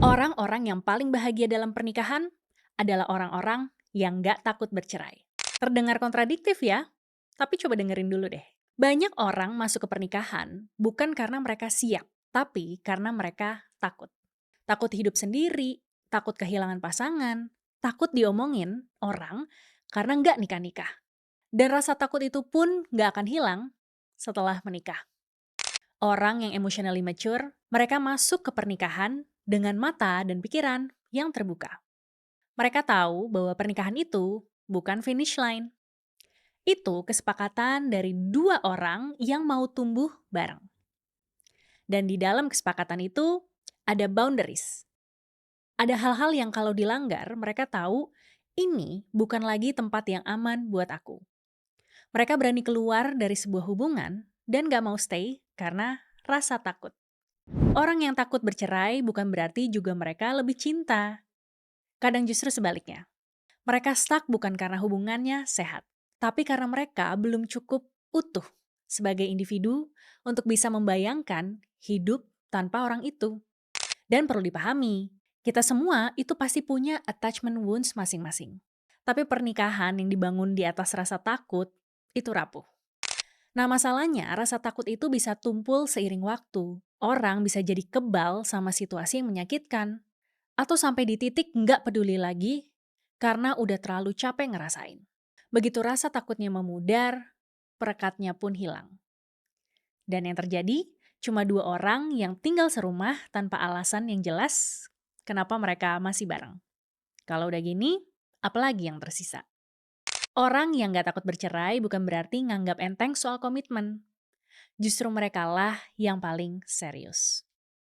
Orang-orang yang paling bahagia dalam pernikahan adalah orang-orang yang gak takut bercerai. Terdengar kontradiktif ya, tapi coba dengerin dulu deh. Banyak orang masuk ke pernikahan bukan karena mereka siap, tapi karena mereka takut. Takut hidup sendiri, takut kehilangan pasangan, takut diomongin orang karena nggak nikah-nikah. Dan rasa takut itu pun nggak akan hilang setelah menikah. Orang yang emotionally mature, mereka masuk ke pernikahan dengan mata dan pikiran yang terbuka. Mereka tahu bahwa pernikahan itu bukan finish line. Itu kesepakatan dari dua orang yang mau tumbuh bareng. Dan di dalam kesepakatan itu ada boundaries. Ada hal-hal yang kalau dilanggar, mereka tahu ini bukan lagi tempat yang aman buat aku. Mereka berani keluar dari sebuah hubungan dan gak mau stay karena rasa takut. Orang yang takut bercerai bukan berarti juga mereka lebih cinta. Kadang justru sebaliknya. Mereka stuck bukan karena hubungannya sehat, tapi karena mereka belum cukup utuh sebagai individu untuk bisa membayangkan hidup tanpa orang itu. Dan perlu dipahami, kita semua itu pasti punya attachment wounds masing-masing. Tapi pernikahan yang dibangun di atas rasa takut, itu rapuh. Nah masalahnya, rasa takut itu bisa tumpul seiring waktu. Orang bisa jadi kebal sama situasi yang menyakitkan. Atau sampai di titik nggak peduli lagi karena udah terlalu capek ngerasain. Begitu rasa takutnya memudar, perekatnya pun hilang. Dan yang terjadi, cuma dua orang yang tinggal serumah tanpa alasan yang jelas kenapa mereka masih bareng. Kalau udah gini, apalagi yang tersisa? Orang yang gak takut bercerai bukan berarti nganggap enteng soal komitmen. Justru mereka lah yang paling serius.